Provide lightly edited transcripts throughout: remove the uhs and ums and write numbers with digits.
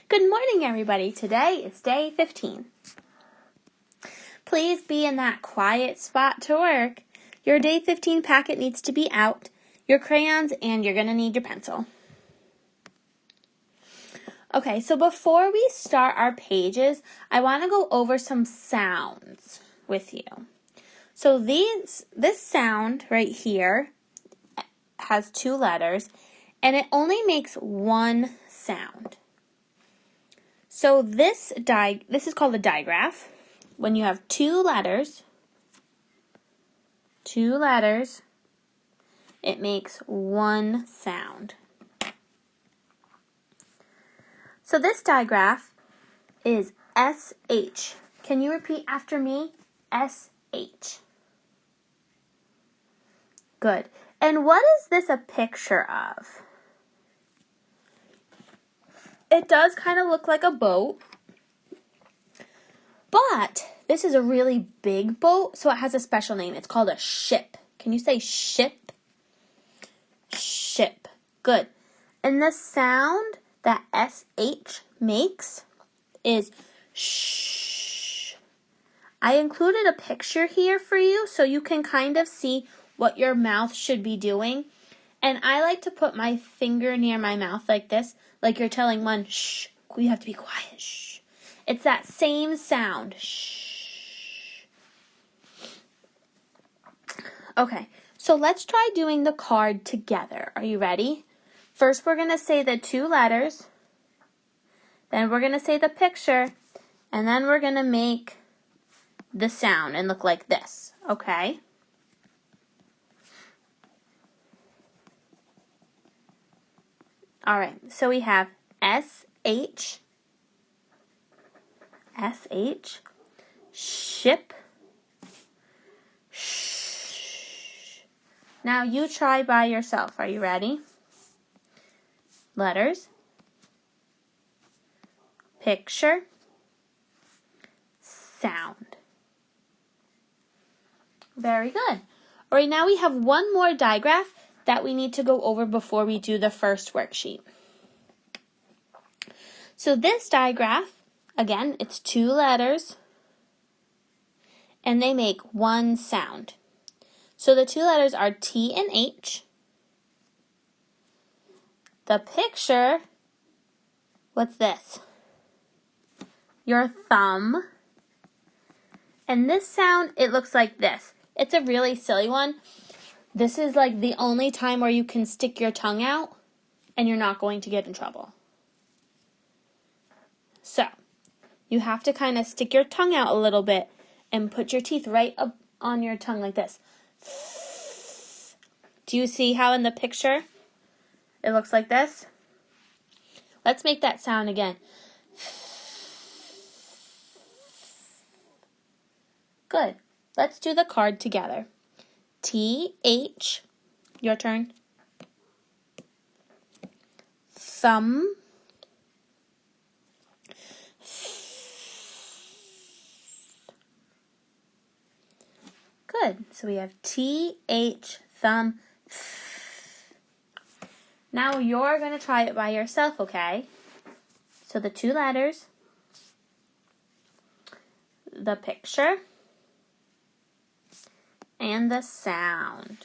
Good morning, everybody. Today is day 15. Please be in that quiet spot to work. Your day 15 packet needs to be out, your crayons, and you're going to need your pencil. Okay, so before we start our pages, I want to go over some sounds with you. So this sound right here has two letters, and it only makes one sound. So this is called a digraph. When you have two letters, it makes one sound. So this digraph is SH. Can you repeat after me? SH. Good. And what is this a picture of? It does kind of look like a boat, but this is a really big boat, so it has a special name. It's called a ship. Can you say ship? Ship. Good. And the sound that SH makes is shh. I included a picture here for you so you can kind of see what your mouth should be doing. And I like to put my finger near my mouth like this, like you're telling one, shh, you have to be quiet, shh. It's that same sound, shh. Okay, so let's try doing the card together. Are you ready? First, we're going to say the two letters, then we're going to say the picture, and then we're going to make the sound and look like this, okay? All right, so we have SH, ship, shh. Now you try by yourself. Are you ready? Letters, picture, sound. Very good. All right, now we have one more digraph that we need to go over before we do the first worksheet. So this digraph, again, it's two letters, and they make one sound. So the two letters are T and H. The picture, what's this? Your thumb. And this sound, it looks like this. It's a really silly one. This is like the only time where you can stick your tongue out and you're not going to get in trouble. So, you have to kind of stick your tongue out a little bit and put your teeth right up on your tongue like this. Do you see how in the picture it looks like this? Let's make that sound again. Good. Let's do the card together. T-H, your turn. Thumb. Good. So we have T-H, thumb. Now you're going to try it by yourself, okay? So the two letters, the picture, and the sound.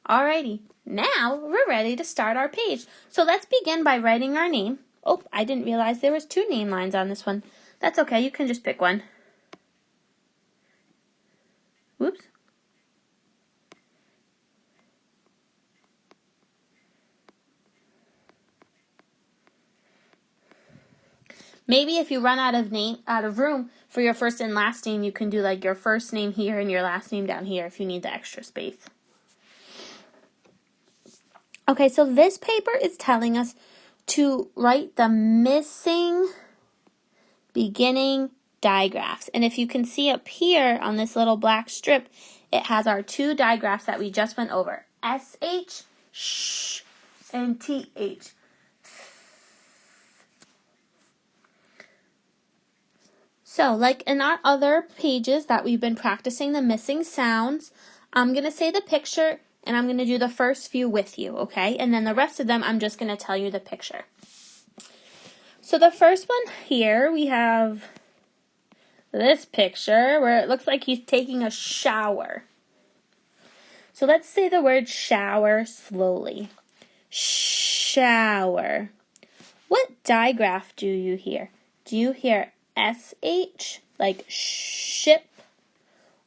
Alrighty, now we're ready to start our page. So let's begin by writing our name. Oh, I didn't realize there was two name lines on this one. That's okay, you can just pick one. Whoops. Maybe if you run out of room for your first and last name, you can do like your first name here and your last name down here if you need the extra space. Okay, so this paper is telling us to write the missing beginning digraphs. And if you can see up here on this little black strip, it has our two digraphs that we just went over. SH, shh, and TH. So, like in our other pages that we've been practicing the missing sounds, I'm going to say the picture and I'm going to do the first few with you, okay? And then the rest of them, I'm just going to tell you the picture. So the first one here, we have this picture where it looks like he's taking a shower. So let's say the word shower slowly. Shower. What digraph do you hear? Do you hear SH, like ship,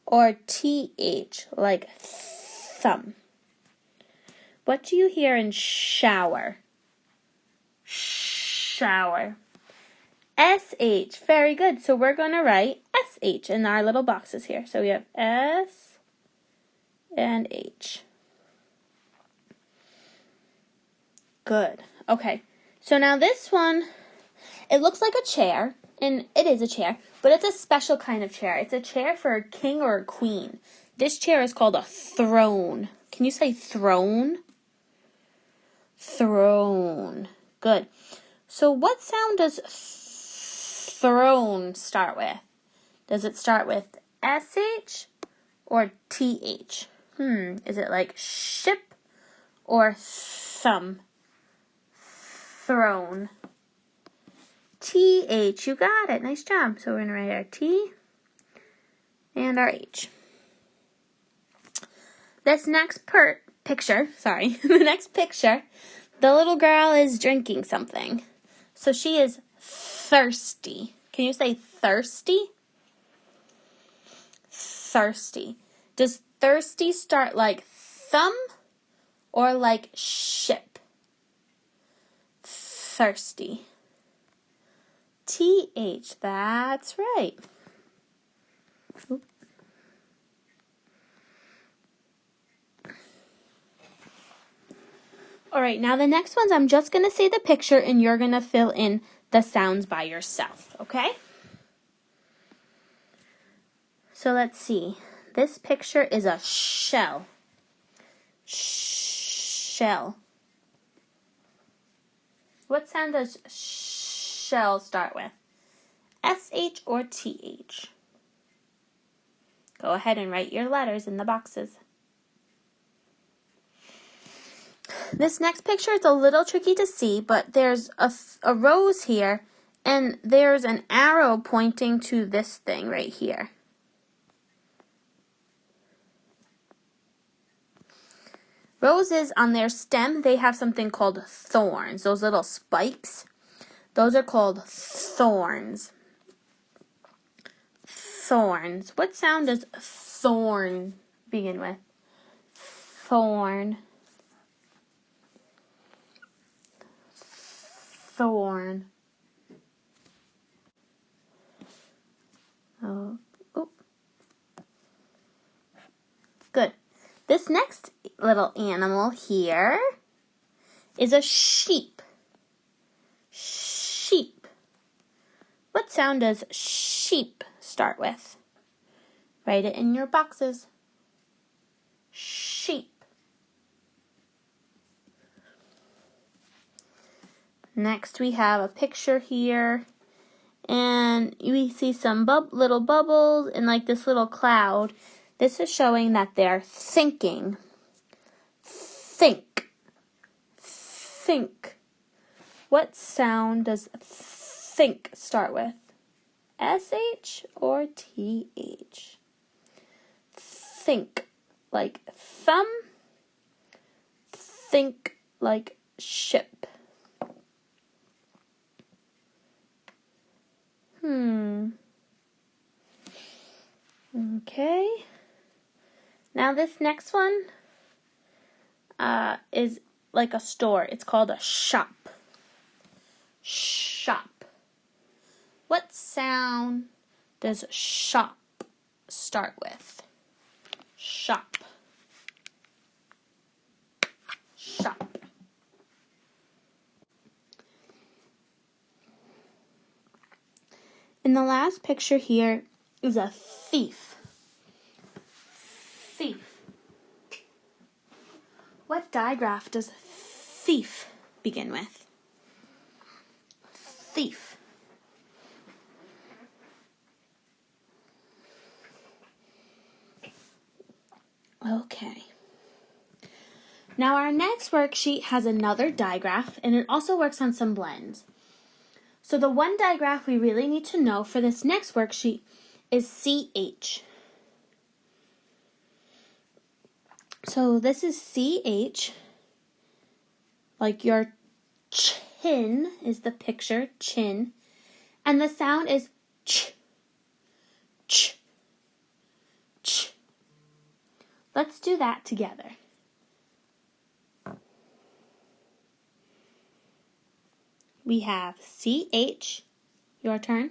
or TH, like thumb? What do you hear in shower? Shower. SH. Very good. So we're going to write SH in our little boxes here. So we have S and H. Good. Okay. So now this one, it looks like a chair, and it is a chair, but it's a special kind of chair. It's a chair for a king or a queen. This chair is called a throne. Can you say throne? Throne. Good. So what sound does throne start with? Does it start with SH or TH? Is it like ship or thumb? Throne. TH. You got it. Nice job. So we're going to write our T and our H. This next picture, the next picture, the little girl is drinking something. So she is thirsty. Can you say thirsty? Thirsty. Does thirsty start like thumb or like ship? Thirsty. TH. That's right. Oop. All right, now the next ones, I'm just going to say the picture and you're going to fill in the sounds by yourself, okay? So let's see. This picture is a shell. Shell. What sound does shell start with? SH or TH? Go ahead and write your letters in the boxes. This next picture is a little tricky to see, but there's a rose here, and there's an arrow pointing to this thing right here. Roses, on their stem, they have something called thorns. Those little spikes, those are called thorns. Thorns. What sound does thorn begin with? Thorn. Thorn. Oh. Good. This next little animal here is a sheep. Sheep. What sound does sheep start with? Write it in your boxes. Sheep. Next we have a picture here, and we see some little bubbles and like this little cloud. This is showing that they're thinking. Think. Think. What sound does think start with? SH or TH? Think. Like thumb. Think like ship. Okay. Now this next one is like a store. It's called a shop. Shop. What sound does shop start with? Shop. Shop. And the last picture here is a thief. Thief. What digraph does thief begin with? Thief. Okay. Now our next worksheet has another digraph, and it also works on some blends. So the one digraph we really need to know for this next worksheet is CH. So this is CH, like your chin is the picture, chin, and the sound is ch, ch, ch. Let's do that together. We have CH, your turn,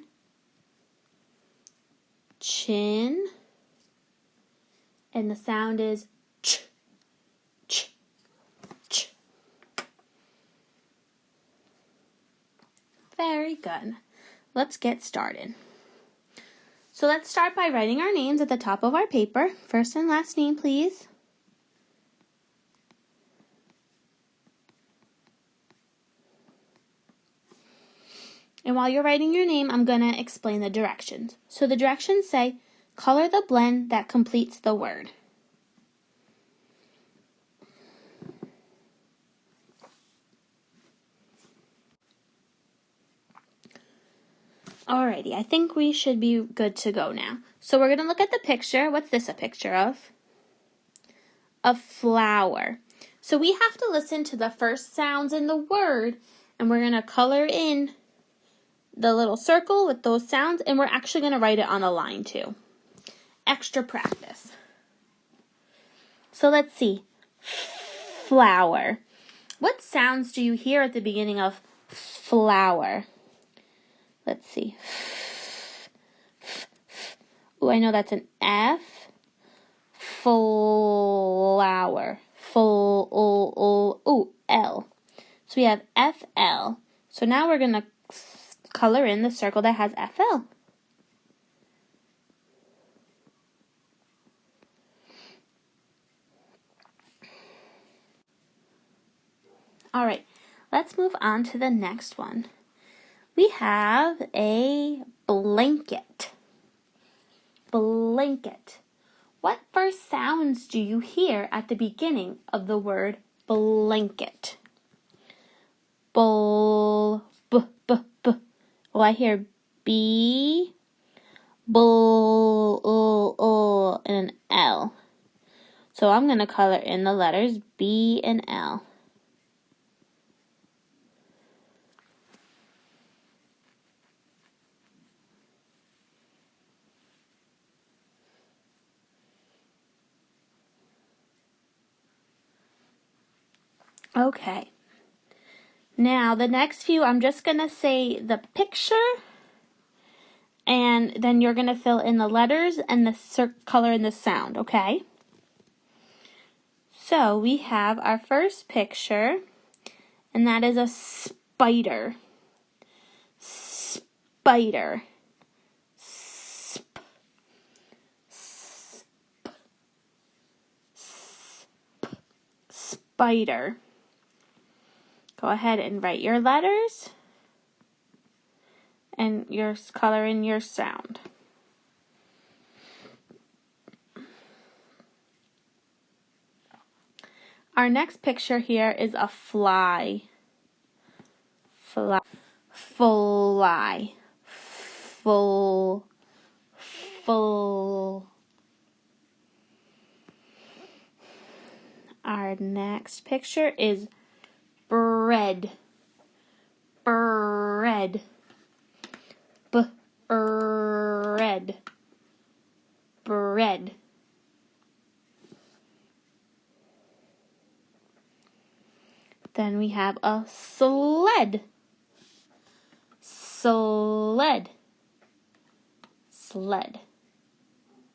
chin, and the sound is ch, ch, ch. Very good. Let's get started. So let's start by writing our names at the top of our paper. First and last name, please. And while you're writing your name, I'm going to explain the directions. So the directions say, color the blend that completes the word. Alrighty, I think we should be good to go now. So we're going to look at the picture. What's this a picture of? A flower. So we have to listen to the first sounds in the word, and we're going to color in the little circle with those sounds, and we're actually going to write it on a line too. Extra practice. So let's see. Flower. What sounds do you hear at the beginning of flower? Let's see. Oh, I know that's an F. Flower. L. So we have FL. So now we're going to color in the circle that has FL. All right, let's move on to the next one. We have a blanket. Blanket. What first sounds do you hear at the beginning of the word blanket? Bull, b, b, b. Oh, I hear B, bull, and an L. So I'm going to color in the letters B and L. Okay. Now, the next few, I'm just going to say the picture, and then you're going to fill in the letters and the color in the sound, okay? So, we have our first picture, and that is a spider. Spider. Sp. Sp. Sp. Spider. Go ahead and write your letters and your color in your sound. Our next picture here is a fly. Fly. Fly. Full. Full. Our next picture is bread. Bread. Bread. Bread. Then we have a sled. Sled. Sled.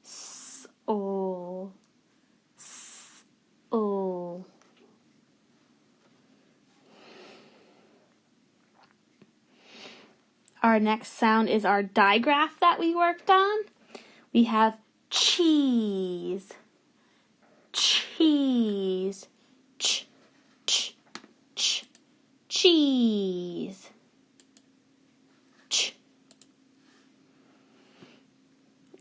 S-o. S-o. Our next sound is our digraph that we worked on. We have cheese. Cheese. Ch, ch, ch. Cheese. Ch.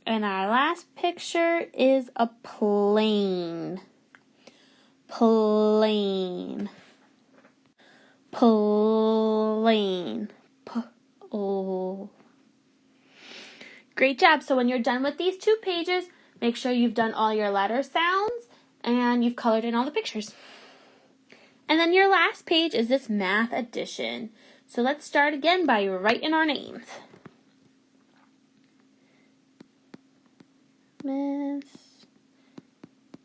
And our last picture is a plane. Plane. Plane. Great job. So when you're done with these 2 pages, make sure you've done all your letter sounds and you've colored in all the pictures. And then your last page is this math addition. So let's start again by writing our names. Miss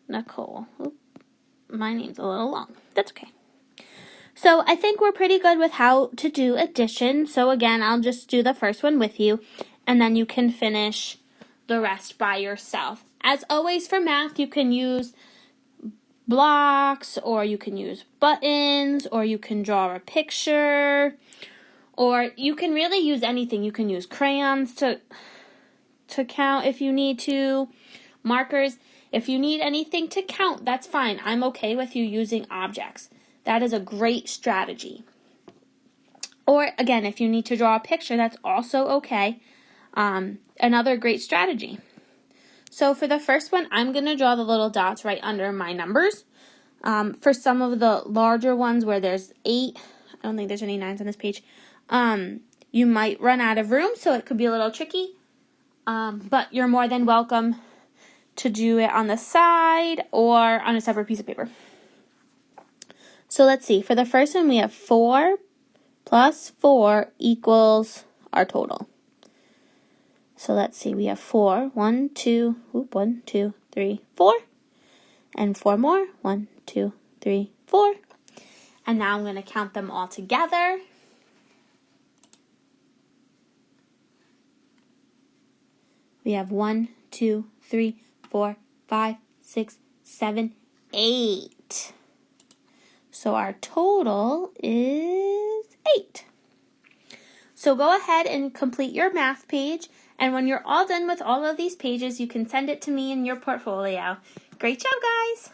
Nicole. Oop, my name's a little long. That's okay. So I think we're pretty good with how to do addition. So again, I'll just do the first one with you, and then you can finish the rest by yourself. As always for math, you can use blocks, or you can use buttons, or you can draw a picture, or you can really use anything. You can use crayons to count if you need to, markers. If you need anything to count, that's fine. I'm okay with you using objects. That is a great strategy. Or again, if you need to draw a picture, that's also okay. Another great strategy. So for the first one, I'm going to draw the little dots right under my numbers. For some of the larger ones where there's 8, I don't think there's any 9s on this page, you might run out of room, so it could be a little tricky. But you're more than welcome to do it on the side or on a separate piece of paper. So let's see. For the first one, we have 4 plus 4 equals our total. So let's see. We have 4. 1, 2, 3, 4. And 4 more. 1, 2, 3, 4. And now I'm going to count them all together. We have 1, 2, 3, 4, 5, 6, 7, 8. So our total is 8. So go ahead and complete your math page. And when you're all done with all of these pages, you can send it to me in your portfolio. Great job, guys!